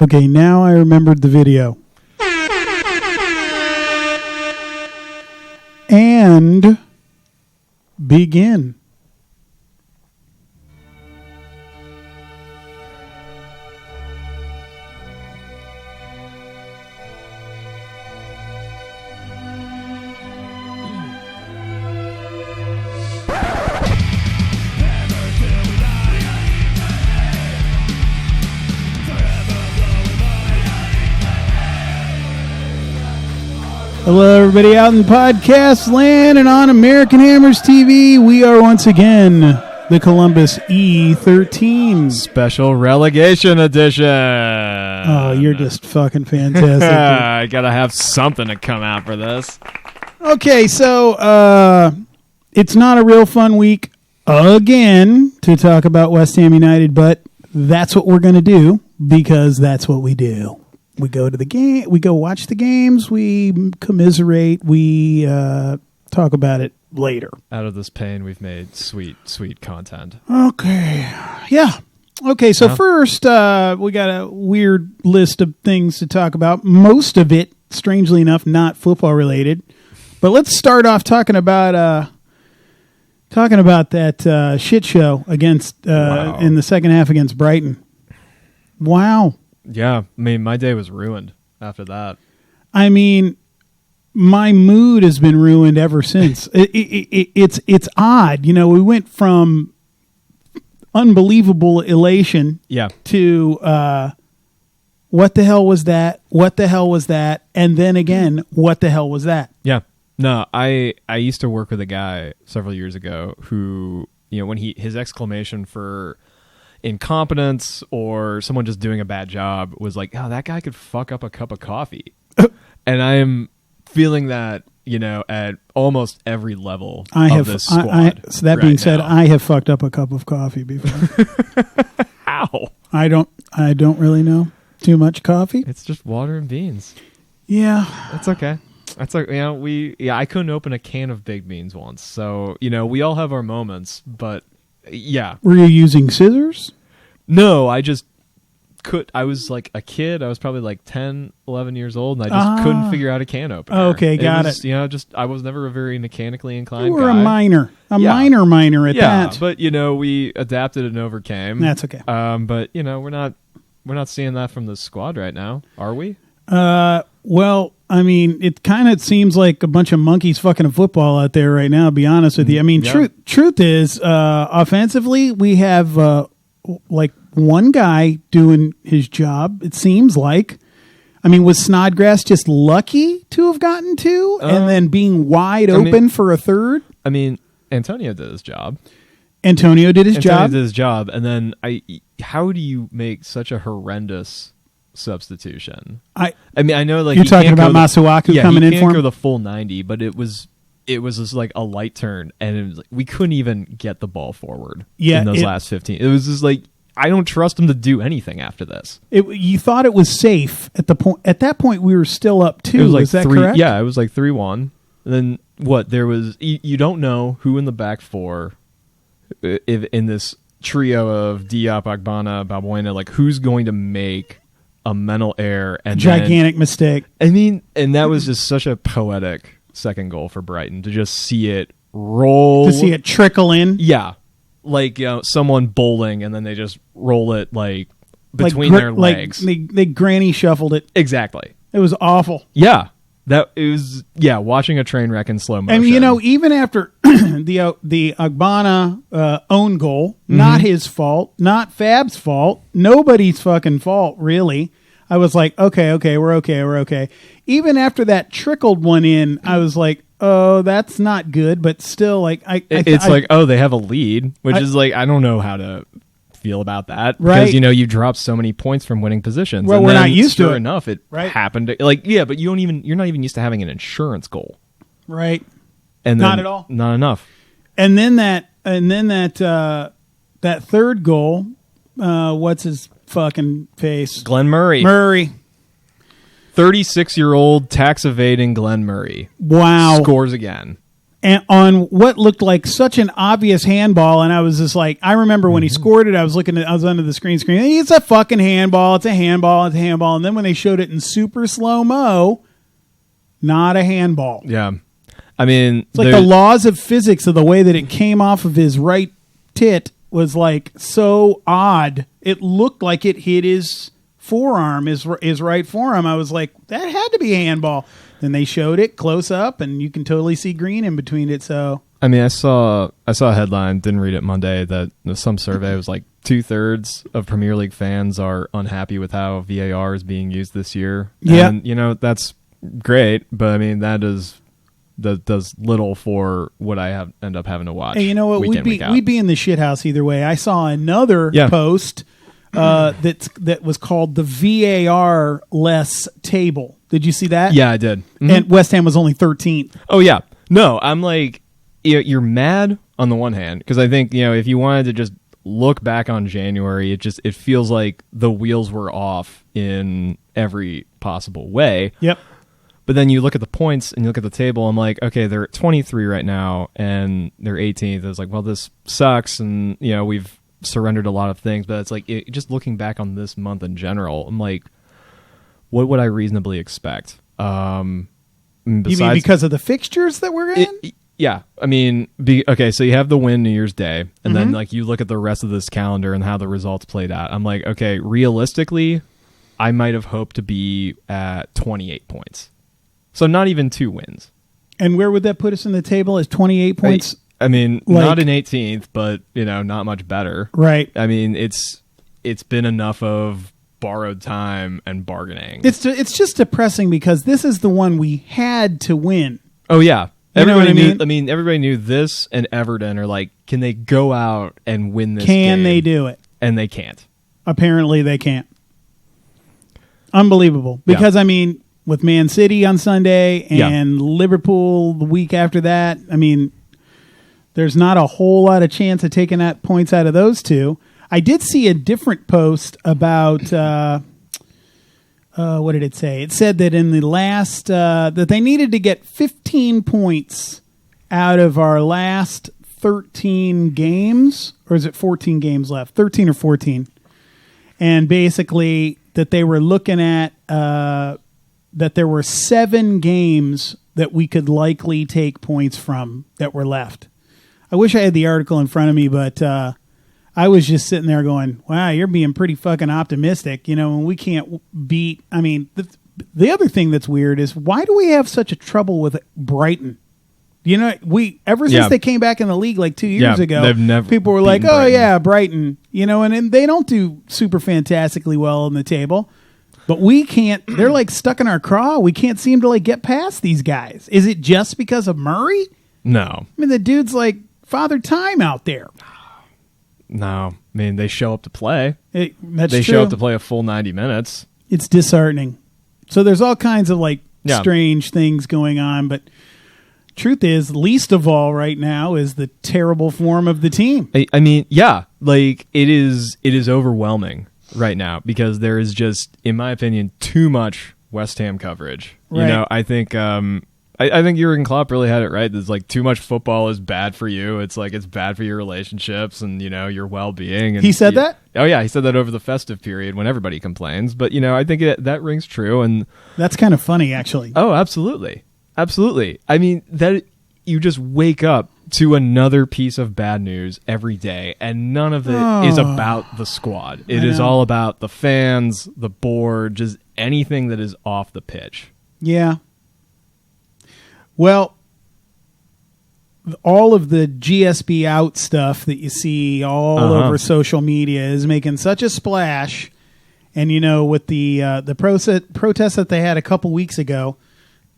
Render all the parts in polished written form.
Okay, now I remembered the video. And begin. Hello, everybody out in podcast land and on American Hammers TV. We are once again the Columbus E13 Special Relegation Edition. Oh, you're just fucking fantastic. I gotta have something to come out for this. Okay, so it's not a real fun week again to talk about West Ham United, but that's what we're going to do because that's what we do. We go to the game. We go watch the games. We commiserate. We talk about it later. Out of this pain, we've made sweet, sweet content. Okay. Yeah. Okay, so first, we got a weird list of things to talk about. Most of it, strangely enough, not football related. But let's start off talking about that shit show against in the second half against Brighton. Wow. Yeah, I mean, my day was ruined after that. I mean, my mood has been ruined ever since. It's odd. You know, we went from unbelievable elation to what the hell was that? What the hell was that? And then again, what the hell was that? Yeah. No, I used to work with a guy several years ago who, you know, when his exclamation for incompetence or someone just doing a bad job was like, oh, that guy could fuck up a cup of coffee. And I am feeling that, you know, at almost every level of this squad. So that being said, I have fucked up a cup of coffee before. How? I don't really know. Too much coffee? It's just water and beans. Yeah. That's okay. That's like, you know, I couldn't open a can of baked beans once. So, you know, we all have our moments, but yeah. Were you using scissors? No, I just could. I was like a kid. I was probably like 10, 11 years old, and I just couldn't figure out a can opener. Okay, got it. You know, I was never a very mechanically inclined guy. You were guy. a minor at that. Yeah, but, you know, we adapted and overcame. That's okay. But, you know, we're not seeing that from the squad right now, are we? Well, I mean, it kind of seems like a bunch of monkeys fucking a football out there right now, to be honest with you. I mean, truth is, offensively, we have like one guy doing his job, it seems like. I mean, was Snodgrass just lucky to have gotten two and then being wide open for a third? I mean, Antonio did his job. Antonio did his job. And then how do you make such a horrendous substitution? I mean, I know, like, you're talking about Masuaku coming in for him? He can't go the full 90, but it was just like a light turn, and it was like we couldn't even get the ball forward in those last 15. It was just like, I don't trust him to do anything after this. You thought it was safe at the point. At that point, we were still up 2. It was like is that 3, correct? Yeah, it was like 3-1. And then what? There was you don't know who in the back four, if in this trio of Diop, Agbana, Balbuena, like who's going to make a mental error and gigantic mistake. I mean, and that was just such a poetic second goal for Brighton to just see it roll, to see it trickle in. Yeah, like, you know, someone bowling and then they just roll it like between their legs. Like they granny shuffled it. Exactly. It was awful. Yeah. That it was, watching a train wreck in slow motion. And, you know, even after the Agbana own goal, not his fault, not Fab's fault, nobody's fucking fault, really. I was like, okay, we're okay. Even after that trickled one in, I was like, oh, that's not good, but still, like, it's like, oh, they have a lead, which is like, I don't know how to feel about that, right? Because, you know, you dropped so many points from winning positions. Well, and we're not used to it. Sure enough, it happened. Like, yeah, but you're not even used to having an insurance goal, right? And not at all, not enough. And then that third goal, what's his fucking face? Glenn Murray. 36-year-old tax evading Glenn Murray. Wow, scores again. and on what looked like such an obvious handball, and I was just like, I remember when he scored it, I was under the screen, it's a fucking handball, it's a handball, and then when they showed it in super slow-mo, not a handball. Yeah. I mean, it's like the laws of physics of the way that it came off of his right tit was like so odd. It looked like it hit his forearm, his right forearm. I was like, that had to be a handball. Then they showed it close up, and you can totally see green in between it. So I mean, I saw a headline, didn't read it Monday, that some survey was like 2/3 of Premier League fans are unhappy with how VAR is being used this year. Yeah, and that's great, but I mean that does little for what I end up having to watch. Hey, you know what? We'd be in the shithouse either way. I saw another post that was called the VAR less table. Did you see that? Yeah, I did. Mm-hmm. And West Ham was only 13th. Oh yeah, no, I'm like, you're mad on the one hand because I think if you wanted to just look back on January, it feels like the wheels were off in every possible way. Yep. But then you look at the points and you look at the table. I'm like, okay, they're at 23 right now, and they're 18th. It's like, well, this sucks, and we've surrendered a lot of things. But it's like, just looking back on this month in general, I'm like, what would I reasonably expect? You mean because of the fixtures that we're in? Yeah, I mean, okay, so you have the win New Year's Day, and then like you look at the rest of this calendar and how the results played out. I'm like, okay, realistically, I might have hoped to be at 28 points. So not even 2 wins. And where would that put us in the table as 28 points? I mean, not in 18th, but not much better. Right. I mean, it's been enough of borrowed time and bargaining. It's just depressing because this is the one we had to win. Oh yeah. Everybody knew. I mean, everybody knew this and Everton are like, can they go out and win this game? Can they do it? And they can't. Apparently they can't. Unbelievable. Because I mean, with Man City on Sunday and Liverpool the week after that, I mean, there's not a whole lot of chance of taking that points out of those two. I did see a different post about what did it say? It said that in the last that they needed to get 15 points out of our last 13 games, or is it 14 games left? 13 or 14. And basically that they were looking at that there were 7 games that we could likely take points from that were left. I wish I had the article in front of me, but I was just sitting there going, wow, you're being pretty fucking optimistic. When we can't beat... I mean, the other thing that's weird is why do we have such a trouble with Brighton? Ever since they came back in the league like 2 years ago, people were like, oh, yeah, Brighton. And they don't do super fantastically well on the table. But we can't... They're like stuck in our craw. We can't seem to get past these guys. Is it just because of Murray? No. I mean, the dude's like Father Time out there. No. I mean, they show up to play. That's true. They show up to play a full 90 minutes. It's disheartening. So there's all kinds of strange things going on, but truth is, least of all right now is the terrible form of the team. I mean, yeah, it is overwhelming right now because there is just, in my opinion, too much West Ham coverage. Right. I think I think Jurgen Klopp really had it right. There's too much football is bad for you. It's it's bad for your relationships and your well-being. And he said that? Oh yeah, he said that over the festive period when everybody complains. But I think that rings true, and that's kind of funny, actually. Oh, absolutely, absolutely. I mean, that you just wake up to another piece of bad news every day, and none of it is about the squad. It is all about the fans, the board, just anything that is off the pitch. Yeah. Well, all of the GSB out stuff that you see all over social media is making such a splash. And, with the protest that they had a couple weeks ago,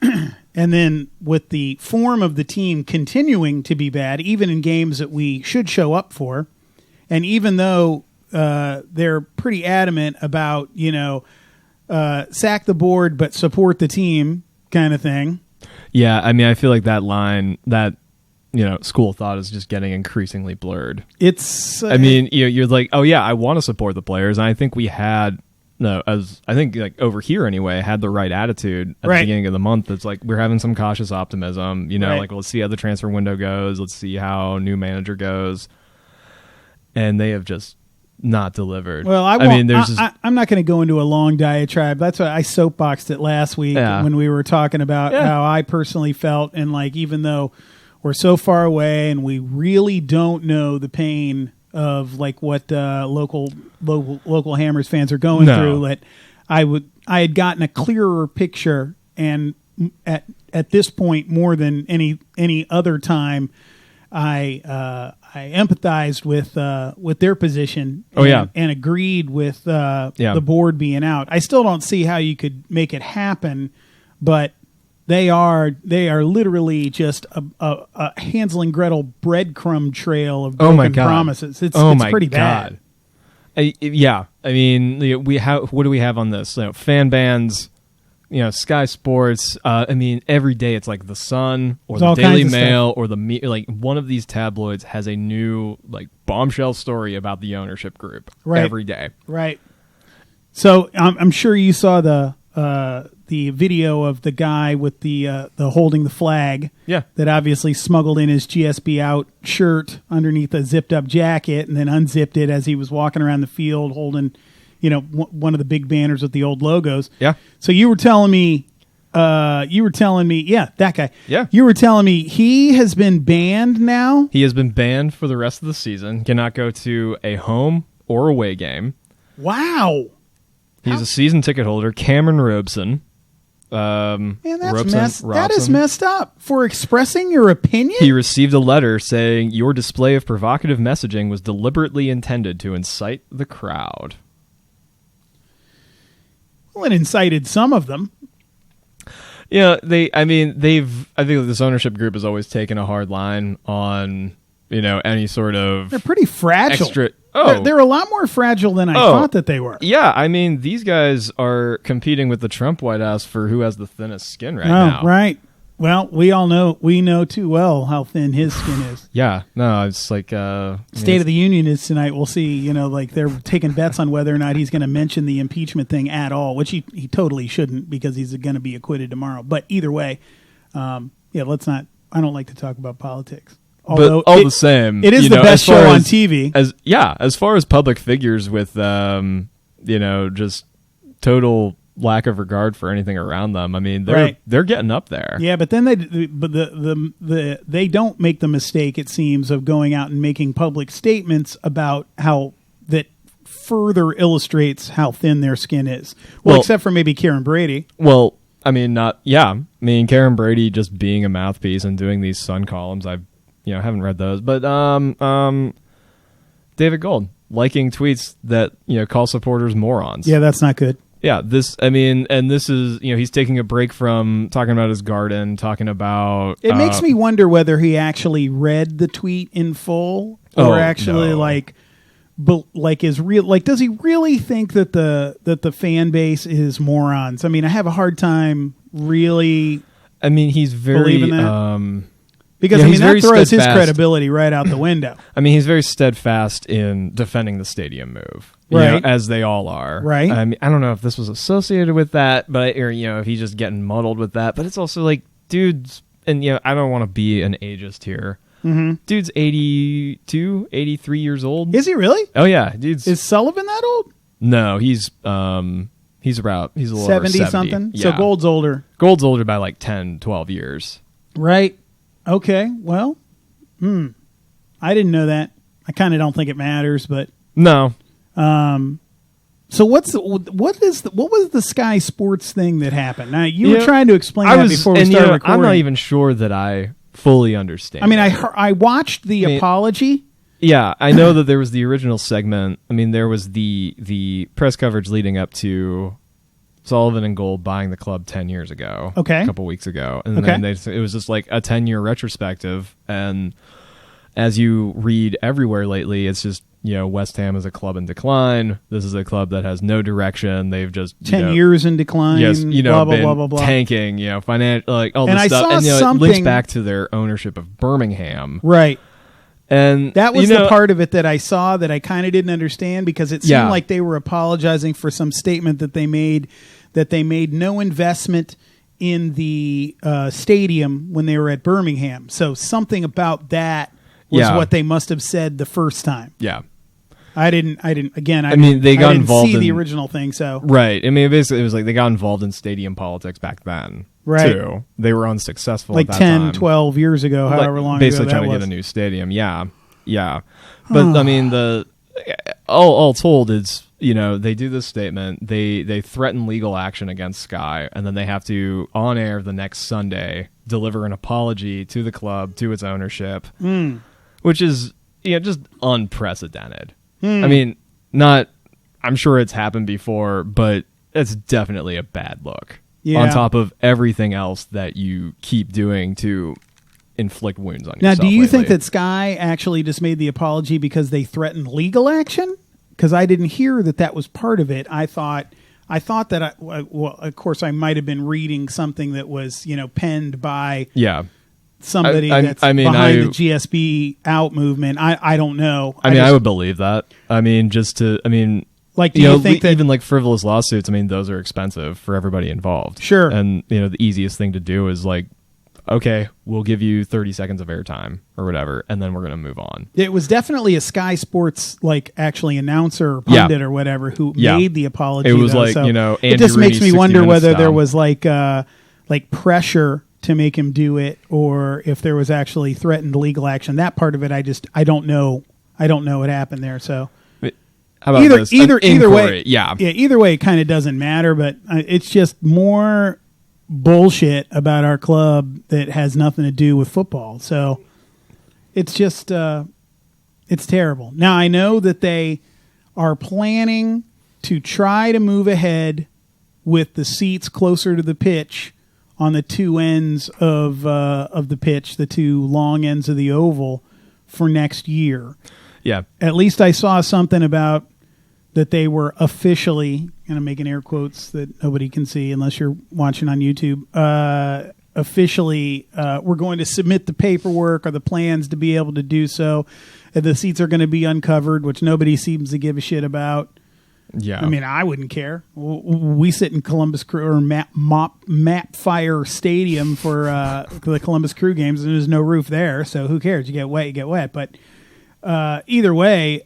and then with the form of the team continuing to be bad, even in games that we should show up for, and even though they're pretty adamant about, sack the board but support the team kind of thing. Yeah, I mean, I feel like that line, that school of thought is just getting increasingly blurred. It's. I mean, you're like, oh yeah, I want to support the players, and I think we had as I think like over here anyway, had the right attitude at Right. the beginning of the month. It's like we're having some cautious optimism, you know, Right. like let's see how the transfer window goes. Let's see how new manager goes. And they have just not delivered. Well, I'm not going to go into a long diatribe. That's why I soapboxed it last week when we were talking about how I personally felt, and like even though we're so far away and we really don't know the pain of like what local Hammers fans are going through, that I had gotten a clearer picture, and at this point more than any other time, I empathized with their position and agreed with the board being out. I still don't see how you could make it happen, but they are literally just a Hansel and Gretel breadcrumb trail of broken promises. It's pretty bad. I mean, what do we have on this? Fan bands, Sky Sports. I mean, every day it's like the Sun or the Daily Mail or like one of these tabloids has a new like bombshell story about the ownership group every day. Right. So I'm sure you saw the video of the guy with the holding the flag. Yeah. That obviously smuggled in his GSB out shirt underneath a zipped up jacket and then unzipped it as he was walking around the field holding, one of the big banners with the old logos. Yeah. So you were telling me, that guy. Yeah. You were telling me he has been banned now? He has been banned for the rest of the season. Cannot go to a home or away game. Wow. He's a season ticket holder. Cameron Robeson. Man, that is messed up. For expressing your opinion? He received a letter saying your display of provocative messaging was deliberately intended to incite the crowd. Well, it incited some of them. Yeah, I think this ownership group has always taken a hard line on, any sort of... They're pretty fragile. They're a lot more fragile than I thought that they were. Yeah, I mean, these guys are competing with the Trump White House for who has the thinnest skin now. Right. Well, we know too well how thin his skin is. Yeah, no, it's like... State of the Union is tonight. We'll see, like they're taking bets on whether or not he's going to mention the impeachment thing at all, which he totally shouldn't because he's going to be acquitted tomorrow. But either way, let's not... I don't like to talk about politics. Although but all the same, it is the best show on TV. As far as public figures with, just total lack of regard for anything around them. I mean, they're getting up there. Yeah, but then they don't make the mistake, it seems, of going out and making public statements about how that further illustrates how thin their skin is. Well, except for maybe Karen Brady. Well, I mean, Karen Brady just being a mouthpiece and doing these Sun columns. I haven't read those, but David Gold liking tweets that call supporters morons. Yeah, that's not good. Yeah, this is he's taking a break from talking about his garden, talking about. It makes me wonder whether he actually read the tweet in full, or is real. Like, does he really think that the fan base is morons? I mean, I have a hard time really. I mean, he's very believing that. Because, that throws his credibility right out the window. I mean, he's very steadfast in defending the stadium move, right? As they all are, right? I mean, I don't know if this was associated with that, but if he's just getting muddled with that. But it's also like, dudes, and I don't want to be an ageist here. Mm-hmm. Dude's 82, 83 years old. Is he really? Oh yeah, dude's. Is Sullivan that old? No, he's a little 70 something. Yeah. So Gold's older. Gold's older by like 10, 12 years. Right. Okay, well, I didn't know that. I kind of don't think it matters, but no. So what was the Sky Sports thing that happened? Now you were trying to explain that before we started recording. I'm not even sure that I fully understand. I mean, I watched the apology. Yeah, I know that there was the original segment. I mean, there was the press coverage leading up to Sullivan and Gold buying the club 10 years ago. Okay. A couple weeks ago. And then it was just like a 10-year retrospective. And as you read everywhere lately, it's just, West Ham is a club in decline. This is a club that has no direction. They've just 10 years in decline. Yes, blah, been blah, blah, blah. tanking, financial, like all and this I stuff. Saw and something, it links back to their ownership of Birmingham. Right. And that was the part of it that I saw that I kind of didn't understand, because it seemed like they were apologizing for some statement that they made no investment in the stadium when they were at Birmingham. So something about that was what they must have said the first time. Yeah. I didn't. Again, I mean, they got involved in the original thing. So right. I mean, basically, it was like they got involved in stadium politics back then. Right. Too. They were unsuccessful. Like at that 10, time. 12 years ago, however long ago that was. Basically trying to get a new stadium. Yeah. Yeah. But I mean, all told, it's, they do this statement. They threaten legal action against Sky, and then they have to, on air the next Sunday, deliver an apology to the club, to its ownership, which is just unprecedented. I mean, I'm sure it's happened before, but it's definitely a bad look. Yeah. On top of everything else that you keep doing to inflict wounds on yourself. Now, do you lately. think that Sky actually just made the apology because they threatened legal action? Because I didn't hear that was part of it. I thought that, well, of course, I might have been reading something that was, penned by somebody that's behind the GSB out movement. I don't know. I would believe that. Like, do you think that even like frivolous lawsuits, those are expensive for everybody involved. Sure. And, the easiest thing to do is like, okay, we'll give you 30 seconds of airtime or whatever, and then we're going to move on. It was definitely a Sky Sports, like, actually announcer or pundit or whatever who made the apology. It was Andy it just makes me wonder whether there was like pressure to make him do it, or if there was actually threatened legal action. That part of it, I don't know. I don't know what happened there. So how about either way, either way, it kind of doesn't matter. But it's just more bullshit about our club that has nothing to do with football. So it's just it's terrible. Now, I know that they are planning to try to move ahead with the seats closer to the pitch on the two ends of the pitch, the two long ends of the oval, for next year. Yeah. At least I saw something about that they were officially, and I'm making air quotes that nobody can see unless you're watching on YouTube, officially we're going to submit the paperwork or the plans to be able to do so. And the seats are going to be uncovered, which nobody seems to give a shit about. Yeah. I wouldn't care. We sit in Columbus Crew or Map Fire Stadium for the Columbus Crew games, and there's no roof there, so who cares? You get wet, you get wet. But either way,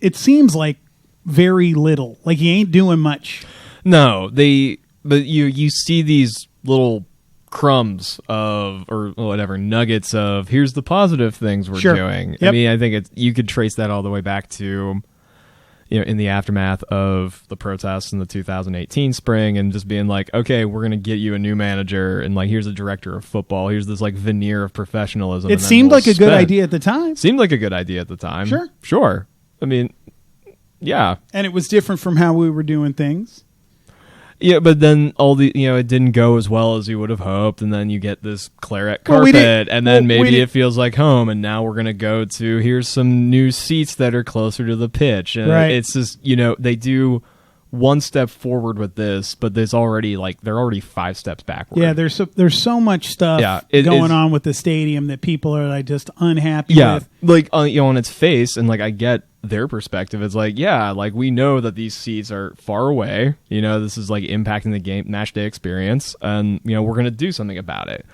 it seems like very little. Like, you ain't doing much. No, but you see these little crumbs of, or whatever, nuggets of, here's the positive things we're doing. Yep. I think you could trace that all the way back to, in the aftermath of the protests in the 2018 spring, and just being like, okay, we're going to get you a new manager, and like, here's a director of football, here's this like veneer of professionalism. It seemed like a good idea at the time. Seemed like a good idea at the time. Sure. Yeah. And it was different from how we were doing things. Yeah, but then it didn't go as well as you would have hoped, and then you get this claret carpet, and then maybe it feels like home, and now we're going to go to, here's some new seats that are closer to the pitch. And it's just, they do one step forward with this, but there's already they're already 5 steps backward. Yeah, there's so much stuff going on with the stadium that people are like just unhappy with. Like on its face, and like I get their perspective. It's like, we know that these seats are far away. This is like impacting the game match day experience, and we're going to do something about it.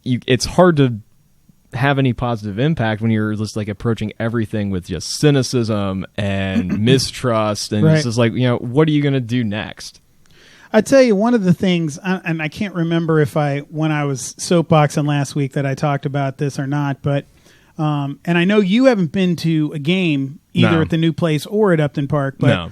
It's hard to have any positive impact when you're just like approaching everything with just cynicism and mistrust, and it's just like, what are you going to do next? I tell you, one of the things, and I can't remember if when I was soapboxing last week that I talked about this or not, but and I know you haven't been to a game either at the new place or at Upton Park, but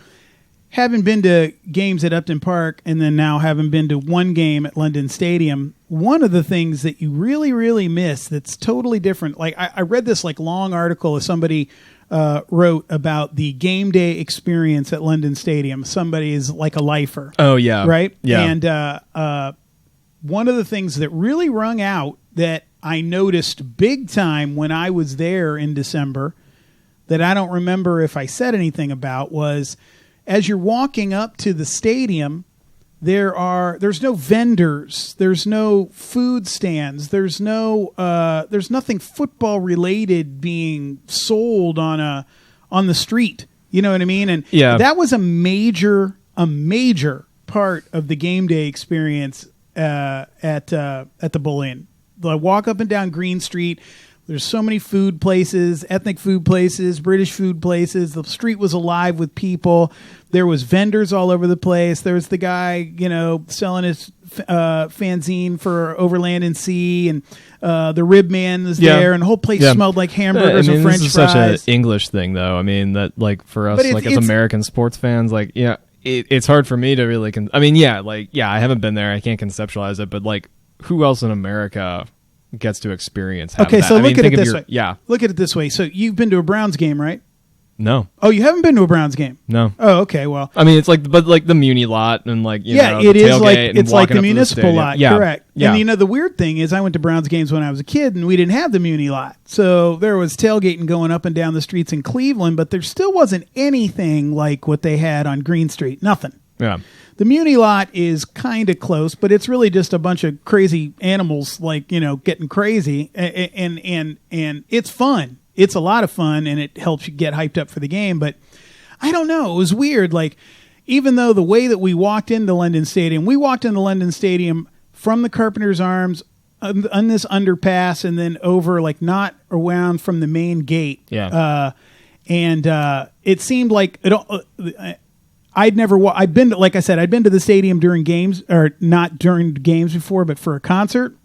having been to games at Upton Park and then now having been to one game at London Stadium, one of the things that you really, really miss that's totally different. Like I read this long article somebody wrote about the game day experience at London Stadium. Somebody is like a lifer. Oh, yeah. Right? Yeah. And one of the things that really rung out that I noticed big time when I was there in December that I don't remember if I said anything about was, as you're walking up to the stadium, There's no vendors. There's no food stands. There's nothing football related being sold on the street. You know what I mean? And that was a major part of the game day experience at the Bull Inn. I walk up and down Green Street. There's so many food places, ethnic food places, British food places. The street was alive with people. There was vendors all over the place. There was the guy, selling his fanzine for Overland and Sea, and the Rib Man was there, and the whole place smelled like hamburgers and French this is fries. Such an English thing, though. I mean, that for us, as American sports fans, it's hard for me to really. I haven't been there. I can't conceptualize it, but who else in America gets to experience that? Okay, so look at it this way. Yeah. Look at it this way. So you've been to a Browns game, right? No. Oh, you haven't been to a Browns game? No. Oh, okay. Well, I mean, it's the Muni lot and it is like the municipal lot. Yeah. Correct. Yeah. And the weird thing is I went to Browns games when I was a kid and we didn't have the Muni lot. So there was tailgating going up and down the streets in Cleveland, but there still wasn't anything like what they had on Green Street. Nothing. Yeah. The Muni lot is kind of close, but it's really just a bunch of crazy animals, getting crazy, and it's fun. It's a lot of fun, and it helps you get hyped up for the game. But I don't know. It was weird. Even though the way that we walked into London Stadium from the Carpenter's Arms on this underpass, and then over not around from the main gate. Yeah. It seemed like I'd been to, like I said, I'd been to the stadium during games, or not during games before, but for a concert.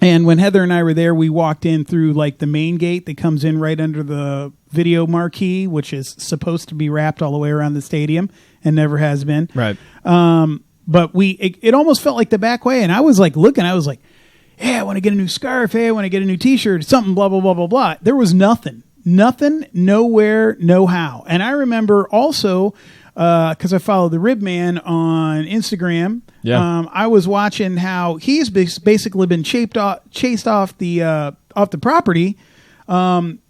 And when Heather and I were there, we walked in through the main gate that comes in right under the video marquee, which is supposed to be wrapped all the way around the stadium and never has been. Right. But it almost felt like the back way. And I was looking, I was like, hey, I want to get a new scarf. Hey, I want to get a new t-shirt, something, blah, blah, blah, blah, blah. There was nothing, nowhere, no how. And I remember also, because I follow the Rib Man on Instagram. Yeah. I was watching how he's basically been chased off the property.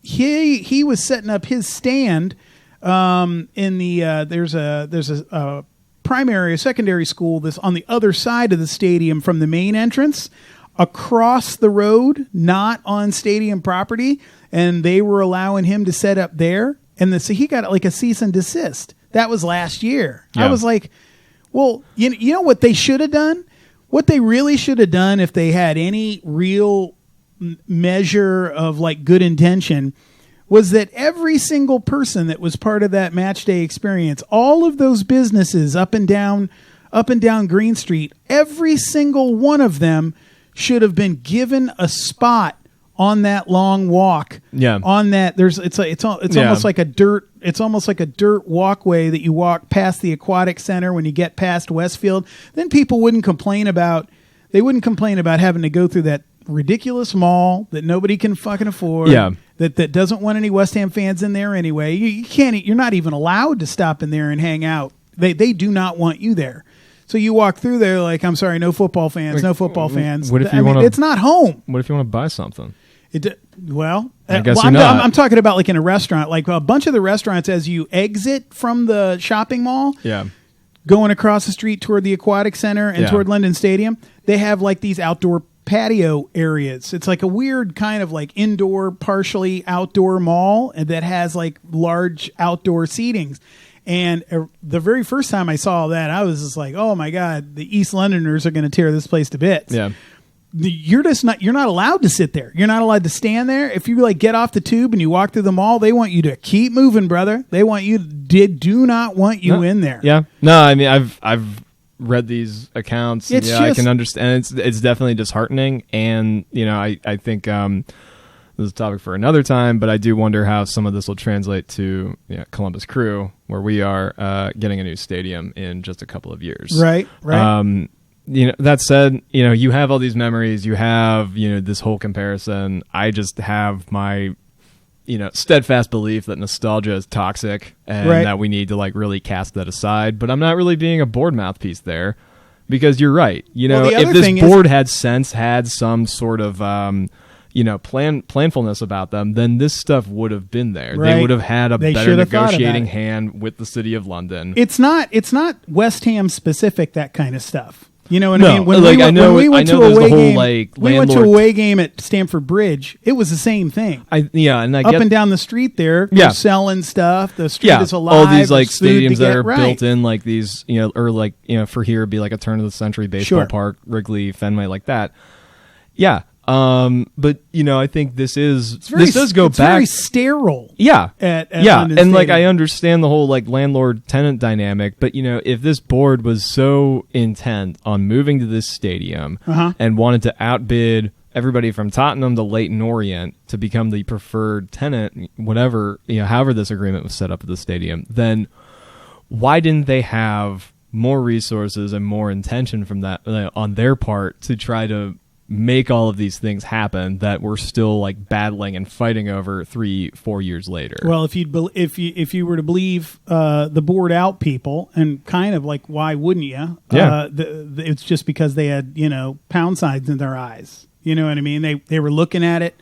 He was setting up his stand in the there's a primary or secondary school that's on the other side of the stadium from the main entrance, across the road, not on stadium property, and they were allowing him to set up there, and so he got a cease and desist. That was last year. Yeah. I was like, well, you know what they should have done? What they really should have done, if they had any real measure of good intention, was that every single person that was part of that match day experience, all of those businesses up and down Green Street, every single one of them should have been given a spot on that long walk. Yeah. On that, it's almost like a dirt walkway that you walk past the aquatic center when you get past Westfield. Then people wouldn't complain about having to go through that ridiculous mall that nobody can fucking afford. Yeah. That doesn't want any West Ham fans in there anyway. You can't. You're not even allowed to stop in there and hang out. They do not want you there. So you walk through there I'm sorry, no football fans, no football fans. What if you want to? It's not home. What if you want to buy something? I'm talking about in a restaurant, a bunch of the restaurants as you exit from the shopping mall, going across the street toward the aquatic center and toward London Stadium, they have these outdoor patio areas. It's a weird kind of indoor, partially outdoor mall that has large outdoor seatings. And the very first time I saw that, I was just oh my God, the East Londoners are going to tear this place to bits. Yeah. You're not allowed to sit there. You're not allowed to stand there. If you get off the tube and you walk through the mall, they want you to keep moving, brother. They want you do not want you in there. Yeah. No, I mean I've read these accounts. And I can understand. It's definitely disheartening, and I think this is a topic for another time. But I do wonder how some of this will translate to Columbus Crew, where we are getting a new stadium in just a couple of years. Right. That said, you have all these memories, you have, this whole comparison. I just have my, steadfast belief that nostalgia is toxic and that we need to really cast that aside. But I'm not really being a board mouthpiece there, because you're right. If this board had some sort of, planfulness about them, then this stuff would have been there. Right. They would have had a better negotiating it. hand with the City of London. It's not West Ham specific, that kind of stuff. You know what I mean? When we went to a away game at Stamford Bridge, it was the same thing. Up and down the street there, they're selling stuff. The street is alive. All these like stadiums that are built in, like these, for here it'd be like a turn of the century baseball park, Wrigley, Fenway, like that. Yeah. But I think this does go back. It's very sterile. Yeah. At London and Stadium. I understand the whole like landlord tenant dynamic, but if this board was so intent on moving to this stadium and wanted to outbid everybody from Tottenham to Leyton Orient to become the preferred tenant, whatever, however this agreement was set up at the stadium, then why didn't they have more resources and more intention from that on their part to try to make all of these things happen that we're still like battling and fighting over 3-4 years later? Well, if you were to believe the board out people, and kind of like, why wouldn't you? Yeah. It's just because they had pound signs in their eyes. You know what I mean? They were looking at it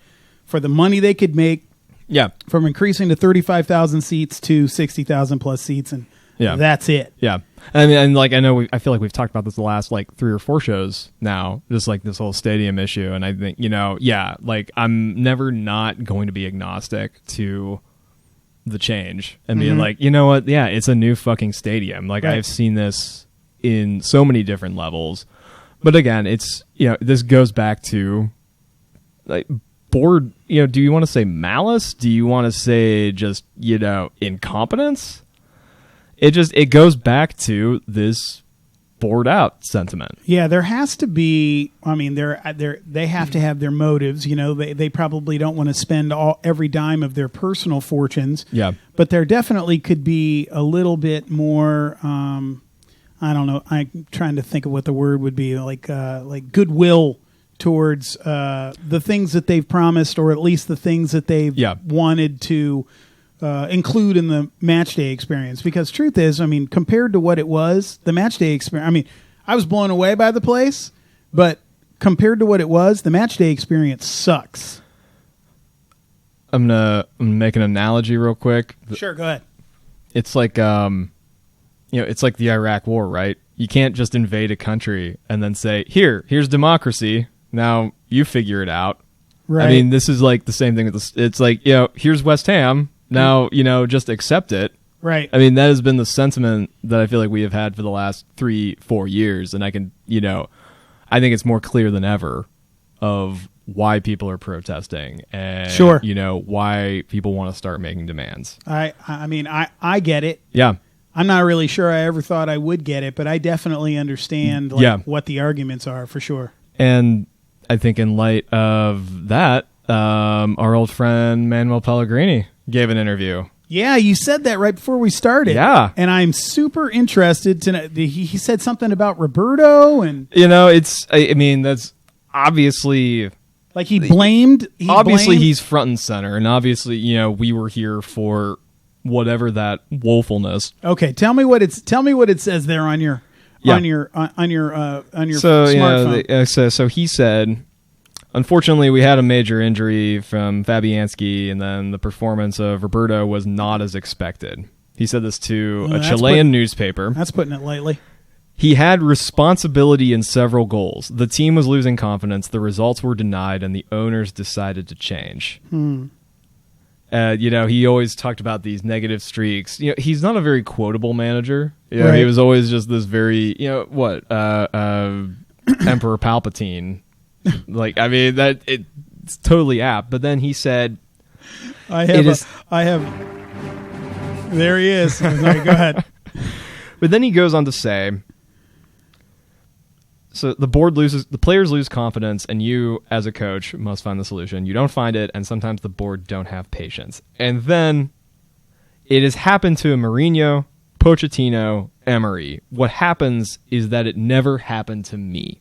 for the money they could make. Yeah. From increasing to 35,000 seats to 60,000 plus seats, and that's it. Yeah. And I feel like we've talked about this the last like 3 or 4 shows now, just like this whole stadium issue. And I think, I'm never not going to be agnostic to the change and being like, you know what? Yeah, it's a new fucking stadium. Like I've seen this in so many different levels. But again, it's, this goes back to like board, do you want to say malice? Do you want to say just, incompetence? It goes back to this bored out sentiment. Yeah, there has to be. I mean, they have to have their motives. They probably don't want to spend every dime of their personal fortunes. Yeah, but there definitely could be a little bit more. I don't know. I'm trying to think of what the word would be. Like goodwill towards the things that they've promised, or at least the things that they've wanted to include in the match day experience. Because truth is, I mean, compared to what it was, the match day experience, I mean, I was blown away by the place, but compared to what it was, the match day experience sucks. I'm gonna make an analogy real quick. Sure, go ahead. It's like it's like the Iraq War, right? You can't just invade a country and then say, here's democracy, now you figure it out. Right. I mean, this is like the same thing with this. It's like, here's West Ham, now, just accept it. Right. I mean, that has been the sentiment that I feel like we have had for the last 3-4 years. And I can, I think it's more clear than ever of why people are protesting and, why people want to start making demands. I mean, I get it. Yeah. I'm not really sure I ever thought I would get it, but I definitely understand what the arguments are, for sure. And I think in light of that, our old friend Manuel Pellegrini gave an interview. Yeah, you said that right before we started. Yeah. And I'm super interested to know. He said something about Roberto and... that's obviously... Like he blamed... He's front and center. And obviously, we were here for whatever that woefulness. Okay, tell me what it says there on your smartphone. So he said... Unfortunately, we had a major injury from Fabianski, and then the performance of Roberto was not as expected. He said this to a Chilean newspaper. That's putting it lightly. He had responsibility in several goals. The team was losing confidence, the results were denied, and the owners decided to change. He always talked about these negative streaks. He's not a very quotable manager. Right. He was always just this very, Emperor Palpatine. Like, I mean, that it's totally apt. But then he said, there he is. Sorry, go ahead. But then he goes on to say, so the players lose confidence, and you, as a coach, must find the solution. You don't find it, and sometimes the board don't have patience. And then it has happened to Mourinho, Pochettino, Emery. What happens is that it never happened to me.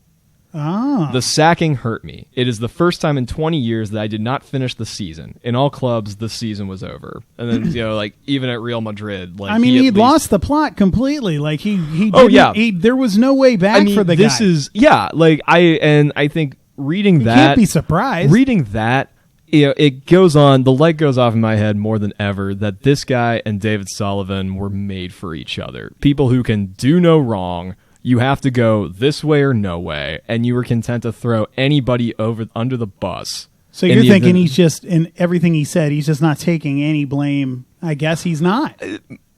The sacking hurt me. It is the first time in 20 years that I did not finish the season. In all clubs, the season was over. And then, even at Real Madrid, he'd lost the plot completely. Like there was no way back for the guy. I think reading you that, can't be surprised. Reading that, it goes on. The light goes off in my head more than ever that this guy and David Sullivan were made for each other. People who can do no wrong. You have to go this way or no way, and you were content to throw anybody under the bus. So you're thinking he's just, in everything he said, he's just not taking any blame. I guess he's not.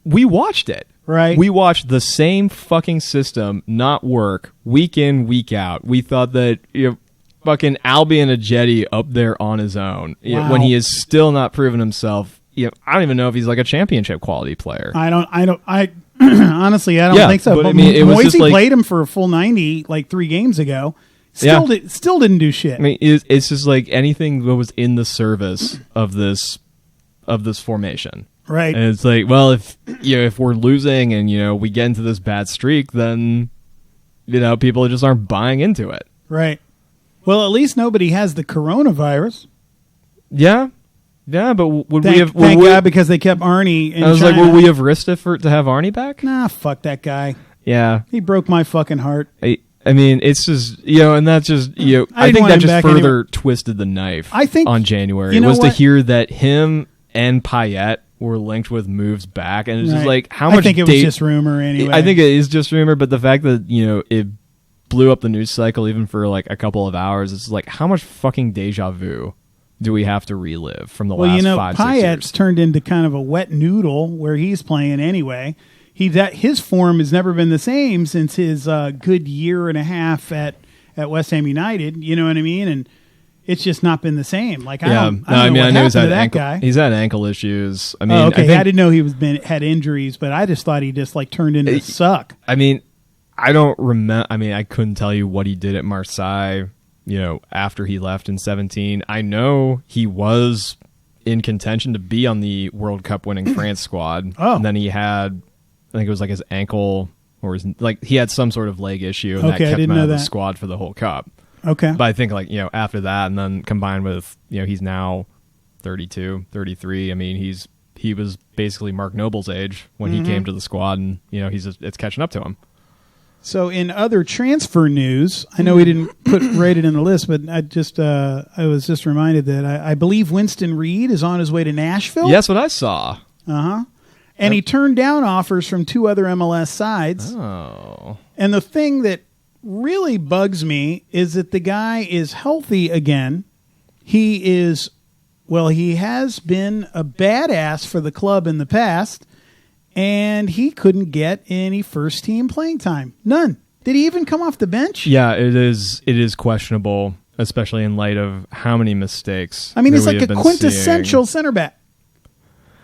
We watched it. Right. We watched the same fucking system not work week in, week out. We thought that fucking Albion Ajeti up there on his own when he is still not proven himself. I don't even know if he's like a championship quality player. Honestly, I don't think so. But I mean, it was Moisey played him for a full 90 like 3 games ago. Still didn't do shit. I mean, it's just like anything that was in the service of this formation. Right. And it's like, well, if we're losing and we get into this bad streak, then people just aren't buying into it. Right. Well, at least nobody has the coronavirus. Yeah. Yeah, but would we have... Thank God, because they kept Arnie in China. I was like, would we have risked it to have Arnie back? Nah, fuck that guy. Yeah. He broke my fucking heart. I mean, it's just, and that's just, I think that just further twisted the knife on January. Was to hear that him and Payet were linked with moves back, and it's just like, how much... I think it was just rumor anyway. I think it is just rumor, but the fact that, it blew up the news cycle even for like a couple of hours, it's like, how much fucking deja vu do we have to relive from the last 5-6 years? Payet's turned into kind of a wet noodle where he's playing anyway. His form has never been the same since his good year and a half at West Ham United. You know what I mean? And it's just not been the same. Like I know he's had ankle. Guy. He's had ankle issues. I mean, okay, I didn't know he had injuries, but I just thought he just like turned into suck. I mean, I don't remember. I mean, I couldn't tell you what he did at Marseille. After he left in 2017, I know he was in contention to be on the World Cup winning France squad. Oh. And then he had, I think it was like his ankle or he had some sort of leg issue and that kept him out of the squad for the whole cup. Okay. But I think after that and then combined with, he's now 32, 33. I mean, he was basically Mark Noble's age when he came to the squad and, it's catching up to him. So in other transfer news, I know we didn't write it in the list, but I was just reminded that I believe Winston Reed is on his way to Nashville. Yes, what I saw. Uh-huh. And he turned down offers from 2 other MLS sides. Oh. And the thing that really bugs me is that the guy is healthy again. He has been a badass for the club in the past. And he couldn't get any first-team playing time. None. Did he even come off the bench? Yeah, it is questionable, especially in light of how many mistakes. I mean, it's like a quintessential center back.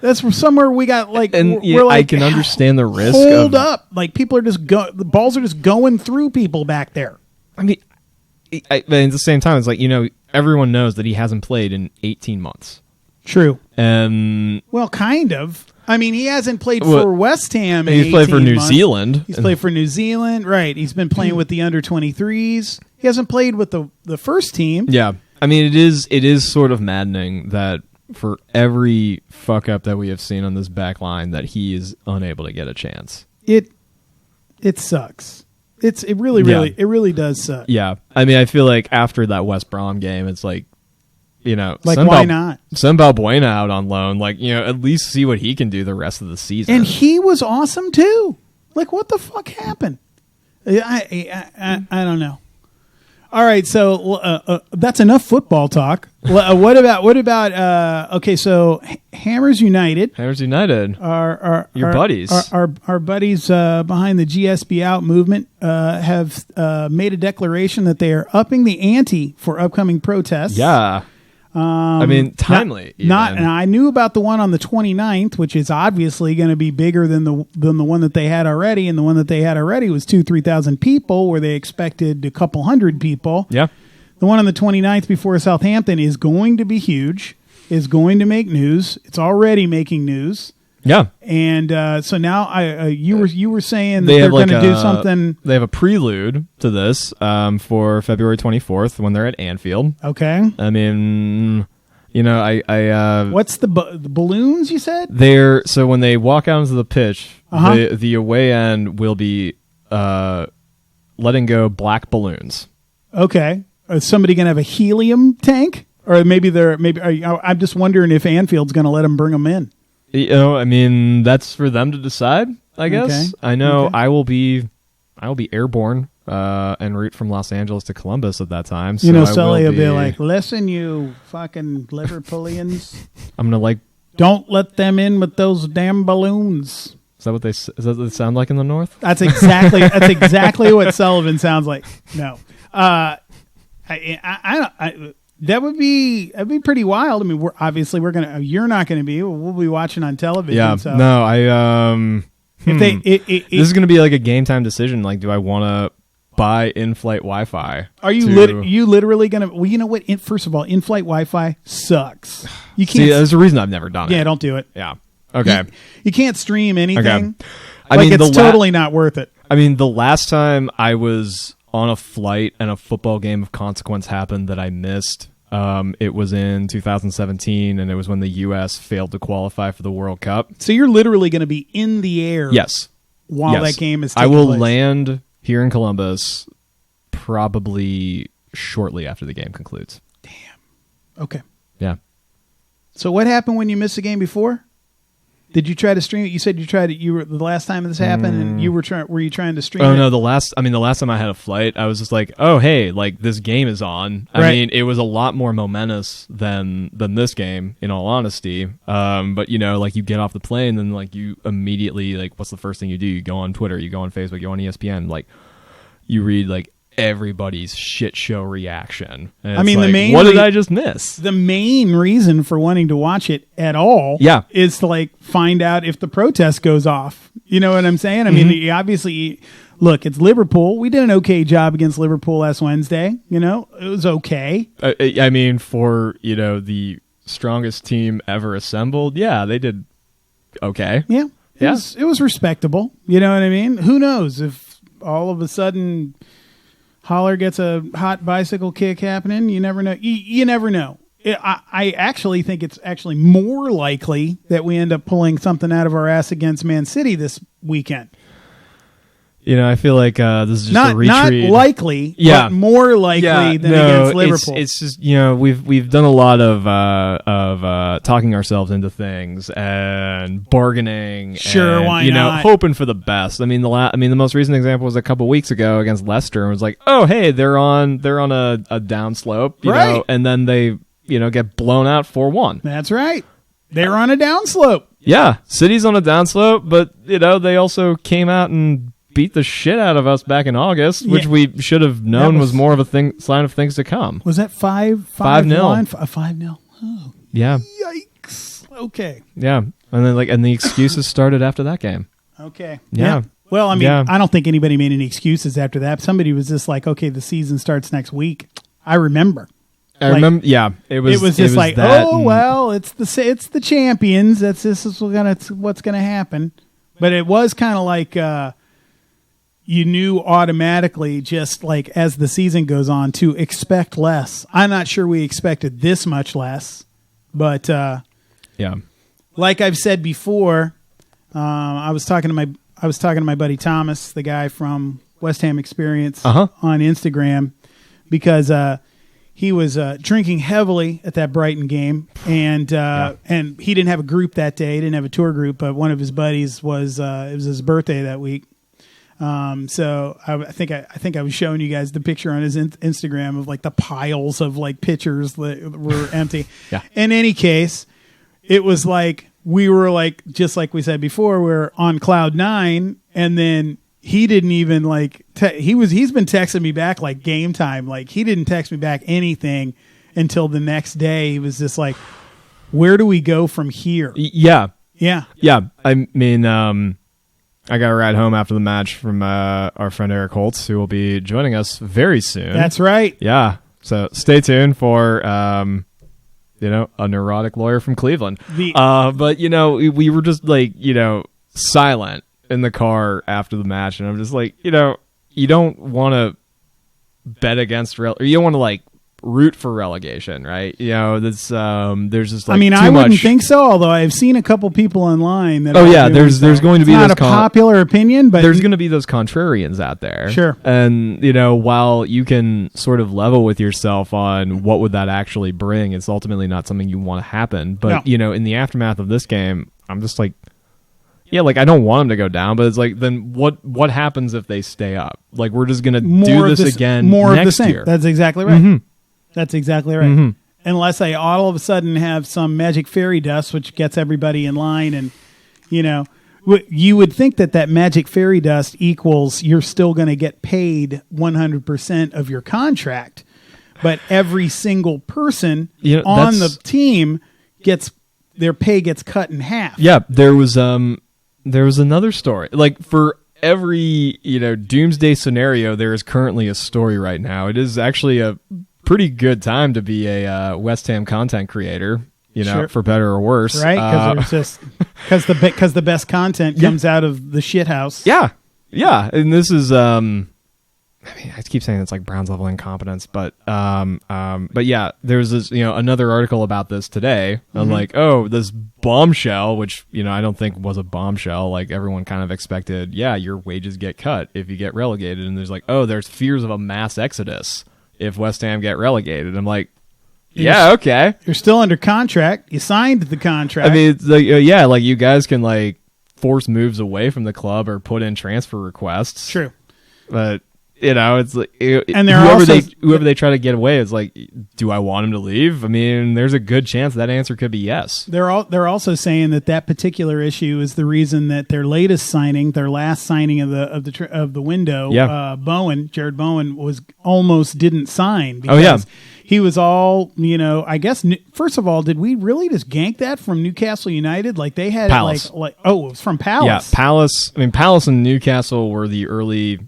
That's somewhere we got like, and we're like, I can understand the risk. Hold up, like people are the balls are just going through people back there. I mean, but at the same time, it's like everyone knows that he hasn't played in 18 months. True. Well, kind of. I mean, he hasn't played for West Ham. He's played for New Zealand. He's played for New Zealand, right? He's been playing with the under-23s. He hasn't played with the first team. Yeah, I mean, it is sort of maddening that for every fuck up that we have seen on this back line, that he is unable to get a chance. It sucks. It really does suck. Yeah, I mean, I feel like after that West Brom game, it's like. Why not? Send Balbuena out on loan. At least see what he can do the rest of the season. And he was awesome too. Like, what the fuck happened? I don't know. All right, so that's enough football talk. What about? Okay, so Hammers United. Our buddies. Our buddies behind the GSB Out movement have made a declaration that they are upping the ante for upcoming protests. Yeah. I mean, timely. And I knew about the one on the 29th, which is obviously going to be bigger than the one that they had already. And the one that they had already was 2,000-3,000 people, where they expected a couple hundred people. Yeah. The one on the 29th before Southampton is going to be huge, is going to make news. It's already making news. Yeah. And so now you were saying that they're going to do something. They have a prelude to this for February 24th when they're at Anfield. Okay. I mean, what's the balloons you said? So when they walk out into the pitch, the away end will be letting go black balloons. Okay. is somebody going to have a helium tank? Or I'm just wondering if Anfield's going to let them bring them in. I mean, that's for them to decide, I guess. Okay. I know I will be airborne en route from Los Angeles to Columbus at that time. So Sully will be like, listen, you fucking Liverpoolians. I'm going to don't let them in with those damn balloons. Is that what they sound like in the North? That's exactly what Sullivan sounds like. No. That'd be pretty wild. I mean, you're not gonna be. We'll be watching on television. Yeah. So. No, this is gonna be like a game time decision. Like, do I want to buy in-flight Wi-Fi? Are you literally gonna? Well, you know what? First of all, in-flight Wi-Fi sucks. You can't. See, there's a reason I've never done it. Yeah, don't do it. Yeah. Okay. You can't stream anything. Okay. I mean, it's totally not worth it. I mean, the last time I was on a flight and a football game of consequence happened that I missed, it was in 2017, and it was when the U.S. failed to qualify for the World Cup. So you're literally going to be in the air. Yes. While that game is taking place. I will place. land here in Columbus probably shortly after the game concludes. Damn. Okay. Yeah. So what happened when you missed the game before? Did you try to stream it? You said you tried it. You were the last time this happened, and you were trying. Were you trying to stream? Oh no, the last time I had a flight, I was just like, oh hey, like this game is on. I mean, it was a lot more momentous than this game, in all honesty. But like you get off the plane, and like you immediately like, what's the first thing you do? You go on Twitter, you go on Facebook, you go on ESPN, like you read like everybody's shit show reaction. And I mean, like, what did I just miss? The main reason for wanting to watch it at all is to like find out if the protest goes off. You know what I'm saying? I mean, obviously, look, it's Liverpool. We did an okay job against Liverpool last Wednesday. It was okay. I mean, for, the strongest team ever assembled, yeah, they did okay. Yeah. It was respectable. You know what I mean? Who knows if all of a sudden Holler gets a hot bicycle kick happening. You never know. You never know. I actually think it's actually more likely that we end up pulling something out of our ass against Man City this weekend. I feel like this is just a retreat. Not likely, but more likely than against Liverpool. It's just we've done a lot of talking ourselves into things and bargaining. Sure, and, why not? Hoping for the best. I mean, the most recent example was a couple weeks ago against Leicester, and it was like, oh hey, they're on a downslope, right? And then they get blown out 4-1. That's right. They're on a downslope. Yeah, City's on a downslope, but they also came out and beat the shit out of us back in August, which we should have known was more of a sign of things to come. Was that 5-0? 5-0. Oh. Yeah. Yikes. Okay. Yeah. And then the excuses started after that game. Okay. Yeah. Well, I mean, I don't think anybody made any excuses after that. Somebody was just like, okay, the season starts next week. I remember. Yeah. It was just like, well, it's the champions. This is what's gonna happen. But it was kind of like you knew automatically, just like as the season goes on, to expect less. I'm not sure we expected this much less, but like I've said before, I was talking to my buddy Thomas, the guy from West Ham Experience, on Instagram, because he was drinking heavily at that Brighton game, and he didn't have a group that day. He didn't have a tour group, but one of his buddies was it was his birthday that week. So I think I was showing you guys the picture on his Instagram of like the piles of like pictures that were empty. Yeah. In any case, it was like we were like, just like we said before, we're on cloud 9, and then he didn't even like he's been texting me back like game time. Like he didn't text me back anything until the next day. He was just like, where do we go from here? Yeah. Yeah. Yeah. I mean, I got a ride home after the match from our friend Eric Holtz, who will be joining us very soon. That's right. Yeah. So stay tuned for, a neurotic lawyer from Cleveland. But, we were just like, silent in the car after the match. And I'm just like, you don't want to bet against or you don't want to like root for relegation, right? You know, there's just like, I mean, too I wouldn't much. think so. Although I've seen a couple people online that. There's going to be not those a popular opinion, but there's going to be those contrarians out there. Sure. And, while you can sort of level with yourself on what would that actually bring, it's ultimately not something you want to happen. But, in the aftermath of this game, I'm just like, yeah, like I don't want them to go down, but it's like, then what happens if they stay up? Like, we're just going to do this again next year. That's exactly right. Mm-hmm. That's exactly right. Mm-hmm. Unless they all of a sudden have some magic fairy dust, which gets everybody in line, and you would think that magic fairy dust equals you're still going to get paid 100% of your contract, but every single person on the team gets their pay gets cut in half. Yeah, there was another story. Like, for every doomsday scenario, there is currently a story right now. It is actually a pretty good time to be a West Ham content creator. Sure. For better or worse, right? Because the best content comes out of the shit house. Yeah, and this is I keep saying it's like Brown's level incompetence, but yeah, there's this another article about this today. I'm like, this bombshell, which I don't think was a bombshell. Like, everyone kind of expected, your wages get cut if you get relegated, and there's like, there's fears of a mass exodus if West Ham get relegated. I'm like, okay. You're still under contract. You signed the contract. I mean, it's like, like you guys can like force moves away from the club or put in transfer requests. True. But, it's like, and whoever they try to get away is like, do I want him to leave? I mean, there's a good chance that answer could be yes. They're also saying that particular issue is the reason that their latest signing, their last signing of the window, Jared Bowen was almost didn't sign because he was all, I guess, first of all, did we really just gank that from Newcastle United? Like, they had Palace. it it was from Palace. Yeah, Palace. I mean, Palace and Newcastle were the early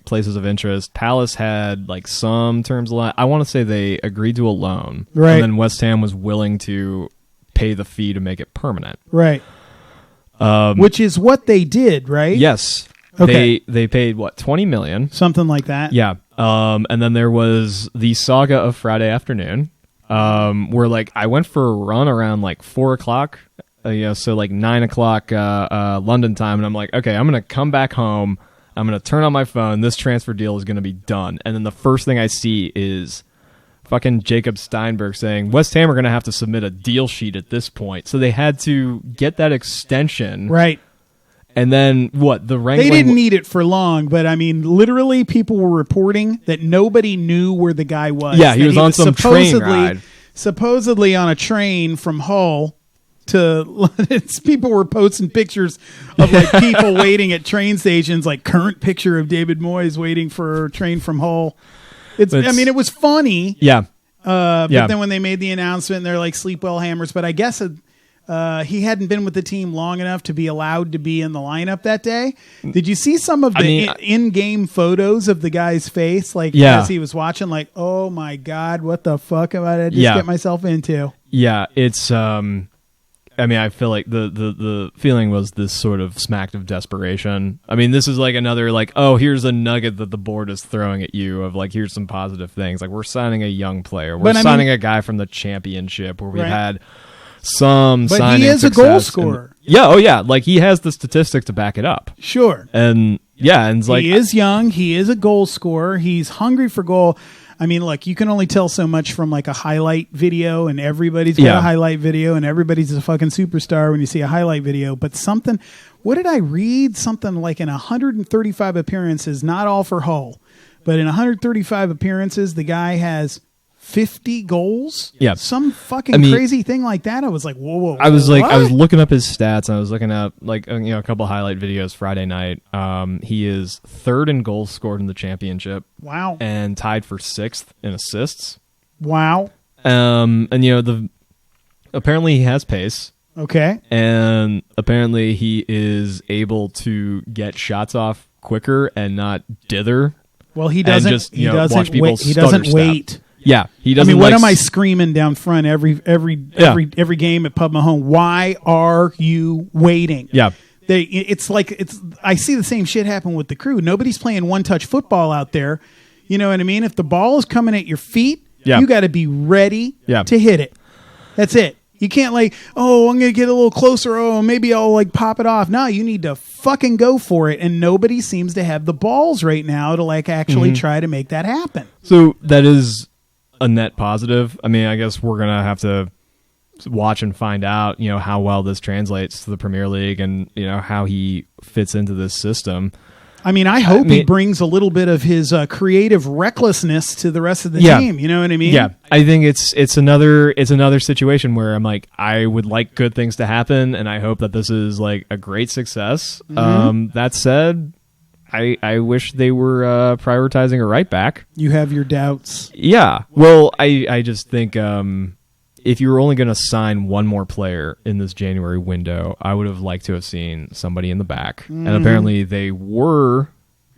places of interest. Palace had like some terms. I want to say they agreed to a loan, right? And then West Ham was willing to pay the fee to make it permanent, right? Which is what they did, right? Yes. Okay. They paid what, 20 million, something like that. Yeah. And then there was the saga of Friday afternoon, where like I went for a run around like 4:00, so like 9:00 London time, and I'm like, okay, I'm gonna come back home. I'm going to turn on my phone. This transfer deal is going to be done. And then the first thing I see is fucking Jacob Steinberg saying West Ham are going to have to submit a deal sheet at this point. So they had to get that extension. Right. And then what? They didn't need it for long, but I mean, literally people were reporting that nobody knew where the guy was. Yeah, he was on some train ride. Supposedly on a train from Hull to people were posting pictures of like people waiting at train stations, like current picture of David Moyes waiting for a train from Hull. I mean, it was funny. Yeah. But then when they made the announcement, they're like, sleep well, Hammers. But I guess he hadn't been with the team long enough to be allowed to be in the lineup that day. Did you see some of the in-game photos of the guy's face? Like, as he was watching, like, oh my God, what the fuck am I just get myself into? Yeah, it's... I mean, I feel like the feeling was this sort of smacked of desperation. I mean, this is like another like, here's a nugget that the board is throwing at you of like, here's some positive things. Like, we're signing a young player. We're signing a guy from the championship where we've had some signing success. But he is a goal scorer. Like, he has the statistics to back it up. Sure. And and it's like... He is young. He is a goal scorer. He's hungry for goal. I mean, look, you can only tell so much from like a highlight video, and everybody's got a highlight video, and everybody's a fucking superstar when you see a highlight video. But what did I read? Something like in 135 appearances, not all for Hull, but in 135 appearances, the guy has 50 goals. Yeah. Some fucking crazy thing like that. I was like, whoa. I was looking up his stats, and I was looking up like, a couple highlight videos Friday night. He is third in goals scored in the championship. Wow. And tied for sixth in assists. Wow. And apparently he has pace. Okay. And apparently he is able to get shots off quicker and not dither. Well, he doesn't. He doesn't wait. Yeah, he doesn't. I mean, what am I screaming down front every game at Pub Mahone? Why are you waiting? Yeah, I see the same shit happen with the Crew. Nobody's playing one-touch football out there. You know what I mean? If the ball is coming at your feet, Yeah. You got to be ready to hit it. That's it. You can't like, oh, I'm going to get a little closer. Oh, maybe I'll like pop it off. No, you need to fucking go for it. And nobody seems to have the balls right now to like actually try to make that happen. So that is a net positive. I mean, I guess we're going to have to watch and find out, you know, how well this translates to the Premier League and, you know, how he fits into this system. I mean, I hope he brings a little bit of his creative recklessness to the rest of the team. You know what I mean? Yeah, I think it's another situation where I'm like, I would like good things to happen, and I hope that this is like a great success. That said, I wish they were prioritizing a right back. You have your doubts. Yeah. Well, I just think if you were only going to sign one more player in this January window, I would have liked to have seen somebody in the back. And apparently they were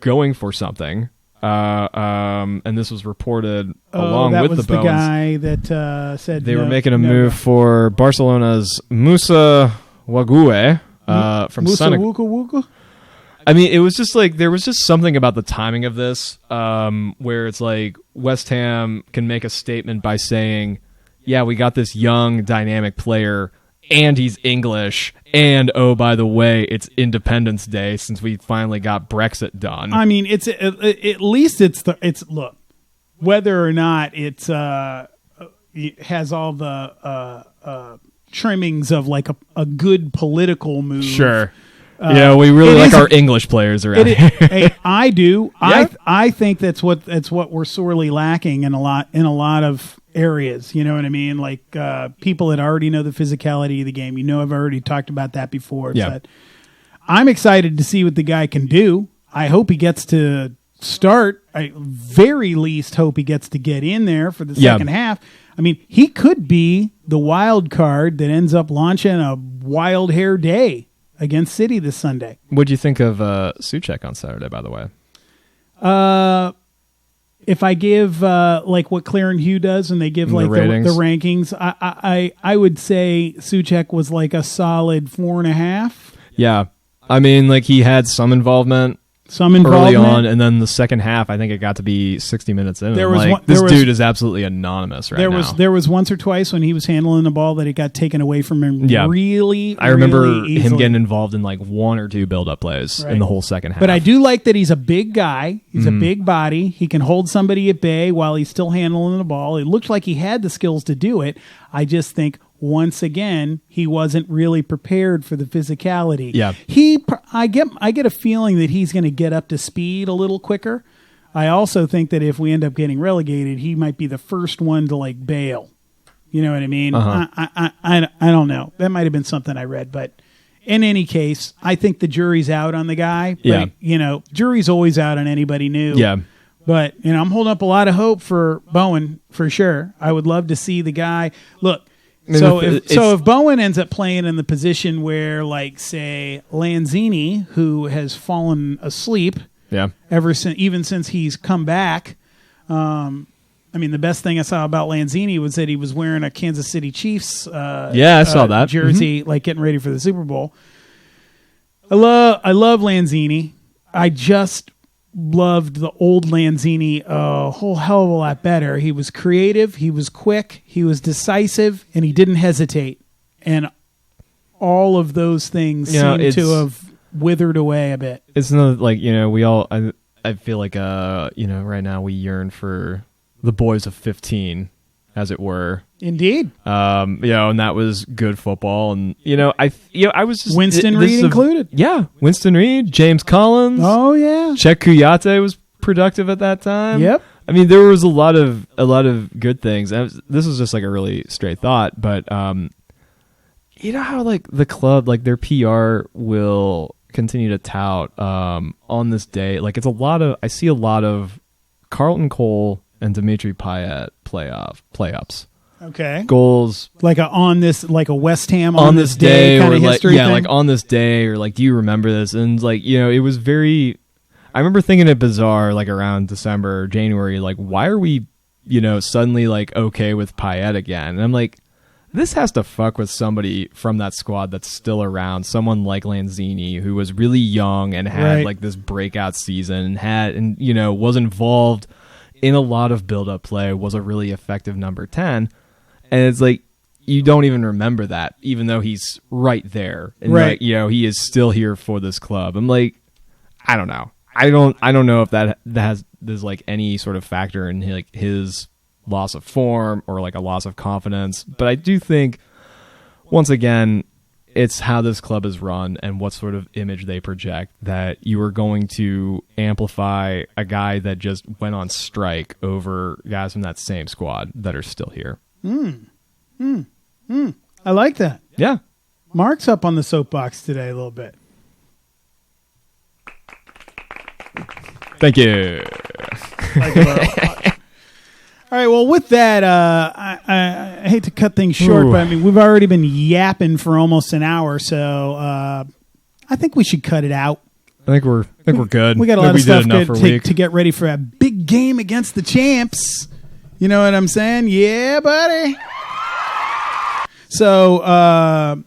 going for something. And this was reported along with the Bowens. That was the guy that said they were making a move for Barcelona's Musa Wague from Senegal. I mean, it was just like there was just something about the timing of this where it's like West Ham can make a statement by saying, yeah, we got this young, dynamic player, and he's English, and oh, by the way, it's Independence Day since we finally got Brexit done. I mean, it's at least it's look, whether or not it has all the trimmings of like a good political move. Sure. We really like our English players around here. Hey, I do. Yeah. I think that's what we're sorely lacking in a lot of areas. You know what I mean? Like people that already know the physicality of the game. You know, I've already talked about that before. Yeah. But I'm excited to see what the guy can do. I hope he gets to start. I very least hope he gets to get in there for the second half. I mean, he could be the wild card that ends up launching a wild hair day against City this Sunday. What'd you think of Souček on Saturday, by the way? If I give like what Claire and Hugh does, and they give like the rankings, I would say Souček was like a solid 4.5. Yeah, I mean, like he had some involvement early on, and then the second half, I think it got to be 60 minutes in. This dude is absolutely anonymous right now. There was once or twice when he was handling the ball that it got taken away from him. Yeah. I remember easily. him getting involved in like one or two build-up plays in the whole second half. But I do like that he's a big guy. He's a big body. He can hold somebody at bay while he's still handling the ball. It looked like he had the skills to do it. I just think once again, he wasn't really prepared for the physicality. Yeah, I get a feeling that he's going to get up to speed a little quicker. I also think that if we end up getting relegated, he might be the first one to like bail. You know what I mean? I don't know. That might have been something I read, but in any case, I think the jury's out on the guy. Yeah, you know, jury's always out on anybody new. Yeah. But you know, I'm holding up a lot of hope for Bowen for sure. I would love to see the guy look. So if Bowen ends up playing in the position where, like, say, Lanzini, who has fallen asleep, even since he's come back, I mean, the best thing I saw about Lanzini was that he was wearing a Kansas City Chiefs I saw that jersey, like getting ready for the Super Bowl. I love Lanzini. I just loved the old Lanzini a whole hell of a lot better. He was creative, he was quick, he was decisive, and he didn't hesitate. And all of those things seem to have withered away a bit. It's not like, you know, we all, I feel like, you know, right now we yearn for the boys of 15, as it were. Indeed. You know, and that was good football. And, I was just... Winston Reed included. Yeah. Winston Reed, James Collins. Oh, yeah. Czech Kuyate was productive at that time. Yep. I mean, there was a lot of good things. This was just like a really straight thought, but you know how like the club, like their PR will continue to tout on this day. Like I see a lot of Carlton Cole and Dimitri Payet playoffs. Okay. Goals like a West Ham on this day kind of history thing? Like on this day, or like, do you remember this? And like, it was very. I remember thinking it bizarre, like around December or January, like, why are we, suddenly like okay with Payet again? And I'm like, this has to fuck with somebody from that squad that's still around. Someone like Lanzini, who was really young and had like this breakout season and was involved in a lot of build-up play, was a really effective number 10. And it's like, you don't even remember that, even though he's right there. And right. Like, he is still here for this club. I'm like, I don't know. I don't know if there's like any sort of factor in like his loss of form or like a loss of confidence. But I do think, once again, it's how this club is run and what sort of image they project, that you are going to amplify a guy that just went on strike over guys from that same squad that are still here. I like that. Yeah. Mark's up on the soapbox today a little bit. Thank you. All right, well, with that, I hate to cut things short, but I mean, we've already been yapping for almost an hour, so I think we should cut it out. I think we're good. We got a lot of stuff to get ready for a big game against the champs. You know what I'm saying? Yeah, buddy. So,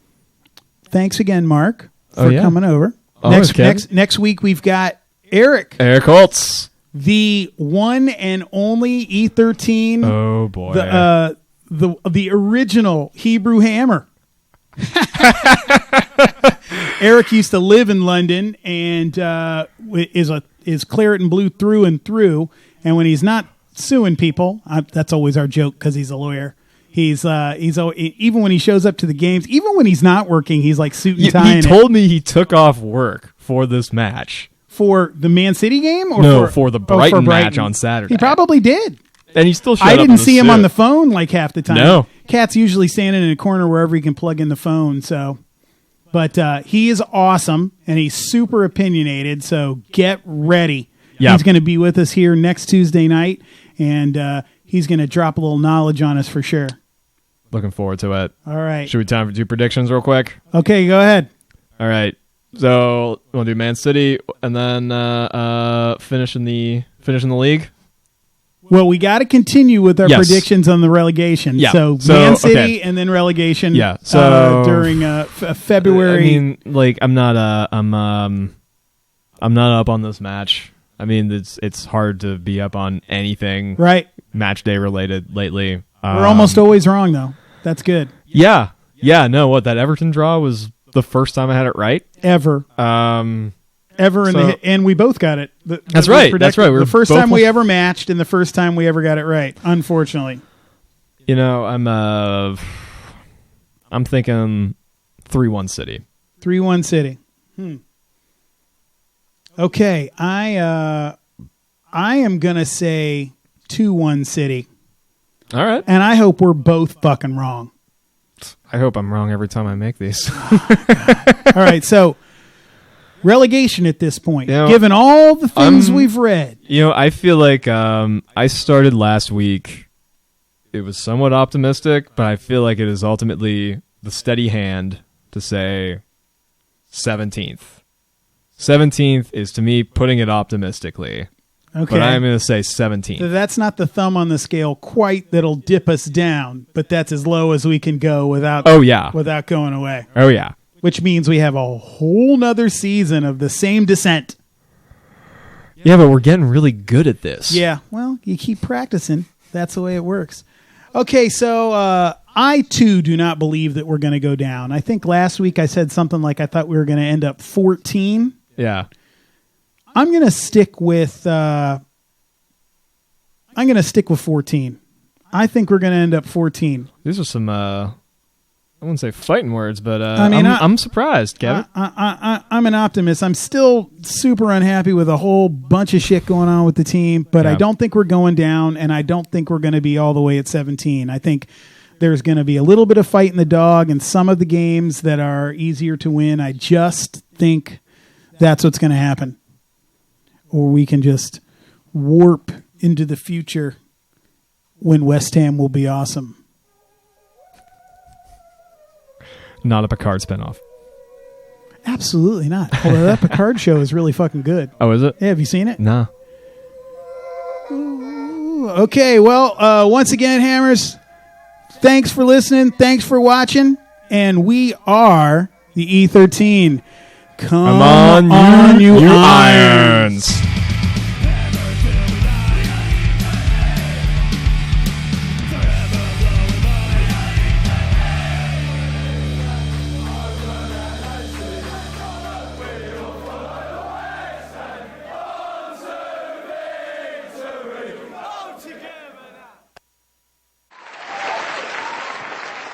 thanks again, Mark, for coming over. Next week we've got Eric Holtz. The one and only E13. Oh boy! The original Hebrew Hammer. Eric used to live in London and is claret and blue through and through. And when he's not suing people, that's always our joke because he's a lawyer. He's even when he shows up to the games, even when he's not working, he's like suit and tie. He told me he took off work for this match. For the Man City game? Or for the Brighton match on Saturday. He probably did. And he still showed up. I didn't see him on the phone like half the time. No. Cat's usually standing in a corner wherever he can plug in the phone. So, but he is awesome, and he's super opinionated, so get ready. Yep. He's going to be with us here next Tuesday night, and he's going to drop a little knowledge on us for sure. Looking forward to it. All right. Should we time for 2 predictions real quick? Okay, go ahead. All right. So we'll do Man City and then finishing the league. Well, we got to continue with our predictions on the relegation. Yeah. So Man City and then relegation. Yeah. So during February. I mean, like I'm not up on this match. I mean, it's hard to be up on anything match day related lately. We're almost always wrong though. That's good. Yeah. Yeah. No. What, that Everton draw was the first time I had it right ever. And we both got it. That's right. That's right. The first time we ever matched, and the first time we ever got it right. Unfortunately, I'm thinking 3-1 City. 3-1 City. Okay, I am gonna say 2-1 City. All right, and I hope we're both fucking wrong. I hope I'm wrong every time I make these. All right, so relegation at this point, given all the things we've read. I feel like I started last week. It was somewhat optimistic, but I feel like it is ultimately the steady hand to say 17th. 17th is, to me, putting it optically. Okay. But I'm going to say 17th. So that's not the thumb on the scale quite that'll dip us down, but that's as low as we can go without going away. Oh, yeah. Which means we have a whole nother season of the same descent. Yeah, but we're getting really good at this. Yeah, well, you keep practicing. That's the way it works. Okay, so I, too, do not believe that we're going to go down. I think last week I said something like I thought we were going to end up 14. Yeah. I'm going to stick with 14. I think we're going to end up 14. These are some I wouldn't say fighting words, but I'm surprised, Kevin. I'm an optimist. I'm still super unhappy with a whole bunch of shit going on with the team, but I don't think we're going down, and I don't think we're going to be all the way at 17. I think there's going to be a little bit of fight in the dog in some of the games that are easier to win. I just think that's what's going to happen. Or we can just warp into the future when West Ham will be awesome. Not a Picard spinoff. Absolutely not. Although that Picard show is really fucking good. Oh, is it? Yeah, have you seen it? No. Ooh, okay, well, once again, Hammers, thanks for listening. Thanks for watching. And we are the E13. Come on, you irons.